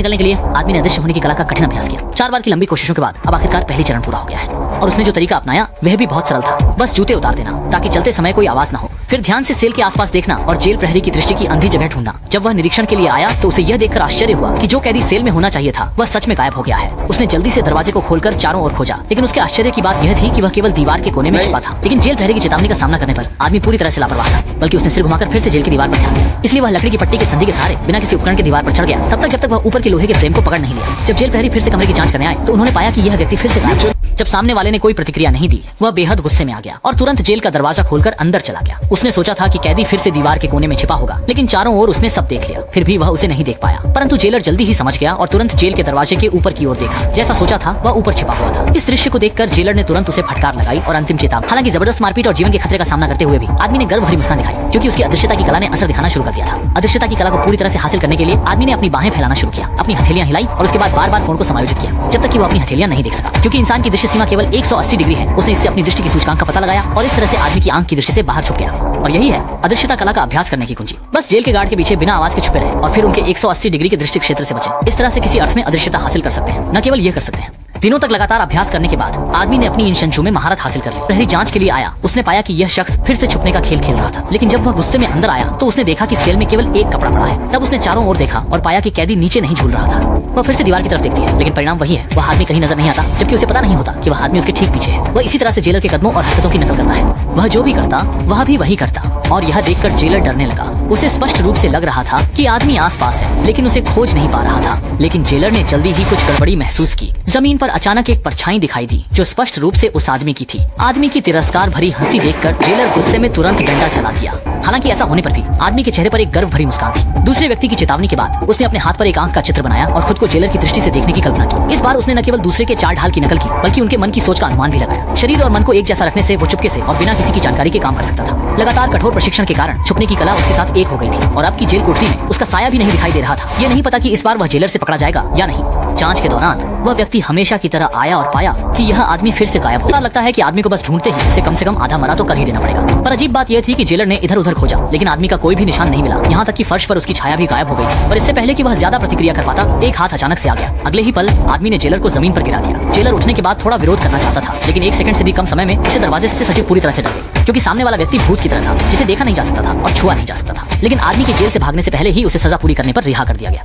निकलने के लिए आदमी ने अदृश्य होने की कला का कठिन अभ्यास किया। 4 बार की लंबी कोशिशों के बाद अब आखिरकार पहली चरण पूरा हो गया है और उसने जो तरीका अपनाया वह भी बहुत सरल था। बस जूते उतार देना ताकि चलते समय कोई आवाज न हो, फिर ध्यान से सेल के आसपास देखना और जेल प्रहरी की दृष्टि की अंधी जगह ढूंढना। जब वह निरीक्षण के लिए आया तो उसे यह देखकर आश्चर्य हुआ कि जो कैदी सेल में होना चाहिए था वह सच में गायब हो गया है। उसने जल्दी से दरवाजे को खोलकर चारों ओर खोजा, लेकिन उसके आश्चर्य की बात यह थी कि वह केवल दीवार के कोने में छिपा था। लेकिन जेल प्रहरी की चेतावनी का सामना करने पर आदमी पूरी तरह से लापरवाह था, बल्कि उसने सिर घुमाकर फिर से जेल की दीवार पर ध्यान दिया। इसलिए वह लकड़ी की पट्टी के संधि के सहारे बिना किसी उपकरण के दीवार पर चढ़ गया तब तक जब तक वह ऊपर के लोहे के फ्रेम को पकड़ नहीं लिया। जब जेल प्रहरी फिर से कमरे की जांच करने आए तो उन्होंने पाया कि यह व्यक्ति फिर से गायब है। जब सामने वाले ने कोई प्रतिक्रिया नहीं दी, वह बेहद गुस्से में आ गया और तुरंत जेल का दरवाजा खोलकर अंदर चला गया। उसने सोचा था कि कैदी फिर से दीवार के कोने में छिपा होगा, लेकिन चारों ओर उसने सब देख लिया, फिर भी वह उसे नहीं देख पाया। परंतु जेलर जल्दी ही समझ गया और तुरंत जेल के दरवाजे के ऊपर की ओर देखा। जैसा सोचा था वह ऊपर छिपा हुआ था। इस दृश्य को देखकर जेलर ने तुरंत उसे फटकार लगाई और अंतिम चेतावनी। हालांकि जबरदस्त मारपीट और जीवन के खतरे का सामना करते हुए भी आदमी ने गर्व भरी मुस्कान दिखाई, क्योंकि उसकी अदृश्यता की कला ने असर दिखाना शुरू कर दिया था। अदृश्यता की कला को पूरी तरह से हासिल करने के लिए आदमी ने अपनी बाहें फैलाना शुरू किया, अपनी हथेलियां हिलाई और उसके बाद बार बार कोण को समायोजित किया जब तक कि वो अपनी हथेलियां नहीं देख सका। क्योंकि इंसान की दृश्य सीमा केवल 180 डिग्री है, उसने इससे अपनी दृष्टि की सूचकांक का पता लगाया और इस तरह से आदमी की आंख की दृष्टि से बाहर छुप गया। और यही है अदृश्यता कला का अभ्यास करने की कुंजी। बस जेल के गार्ड के पीछे बिना आवाज के छुपे रहे और फिर उनके 180 डिग्री के दृष्टि क्षेत्र से बचे। इस तरह से किसी अर्थ में अदृश्यता हासिल कर सकते हैं। न केवल ये कर सकते हैं, दिनों तक लगातार अभ्यास करने के बाद आदमी ने अपनी इन शंशों में महारत हासिल कर ली। प्रहरी जांच के लिए आया, उसने पाया कि यह शख्स फिर से छुपने का खेल खेल रहा था। लेकिन जब वह गुस्से में अंदर आया तो उसने देखा कि सेल में केवल एक कपड़ा पड़ा है। तब उसने चारों ओर देखा और पाया कि कैदी नीचे नहीं झूल रहा था। वह फिर से दीवार की तरफ देखती है, लेकिन परिणाम वही है, वह आदमी कहीं नजर नहीं आता, जबकि उसे पता नहीं होता कि वह आदमी उसके ठीक पीछे है। वह इसी तरह से जेलर के कदमों और हरकतों की नकल करता है। वह जो भी करता वह भी वही करता और यह देखकर जेलर डरने लगा। उसे स्पष्ट रूप से लग रहा था कि आदमी आसपास है, लेकिन उसे खोज नहीं पा रहा था। लेकिन जेलर ने जल्दी ही कुछ गड़बड़ी महसूस की। जमीन पर अचानक एक परछाई दिखाई दी जो स्पष्ट रूप से उस आदमी की थी। आदमी की तिरस्कार भरी हंसी देखकर जेलर गुस्से में तुरंत डंडा चला दिया। हालांकि ऐसा होने पर भी आदमी के चेहरे पर एक गर्व भरी मुस्कान थी। दूसरे व्यक्ति की चेतावनी के बाद उसने अपने हाथ पर एक आंख का चित्र बनाया और खुद को जेलर की दृष्टि से देखने की कल्पना की। इस बार उसने न केवल दूसरे के चाल ढाल की नकल की, बल्कि उनके मन की सोच का अनुमान भी लगाया। शरीर और मन को एक जैसा रखने से वो चुपके से और बिना किसी की जानकारी के काम कर सकता था। लगातार कठोर प्रशिक्षण के कारण छुपने की कला उसके साथ एक हो गई थी और अब की जेल कोठरी में उसका साया भी नहीं दिखाई दे रहा था। ये नहीं पता कि इस बार वह जेलर से पकड़ा जाएगा या नहीं। जांच के दौरान वह व्यक्ति हमेशा की तरह आया और पाया कि यह आदमी फिर से गायब हो। लगता है कि आदमी को बस ढूंढते ही उसे कम से कम आधा मरा तो कर ही देना पड़ेगा। पर अजीब बात यह थी कि जेलर ने इधर उधर खोजा, लेकिन आदमी का कोई भी निशान नहीं मिला। यहाँ तक कि फर्श पर उसकी छाया भी गायब हो गई। पर इससे पहले कि वह ज्यादा प्रतिक्रिया कर पाता, एक हाथ अचानक से आ गया। अगले ही पल आदमी ने जेलर को जमीन पर गिरा दिया। जेलर उठने के बाद थोड़ा विरोध करना चाहता था, लेकिन 1 सेकंड से भी कम समय में उसे दरवाजे से सचिव पूरी तरह से डर गई, क्योंकि सामने वाला व्यक्ति भूत की तरह था, जिसे देखा नहीं जा सकता था और छुआ नहीं जा सकता था। लेकिन आदमी के जेल से भागने से पहले ही उसे सजा पूरी करने पर रिहा कर दिया गया।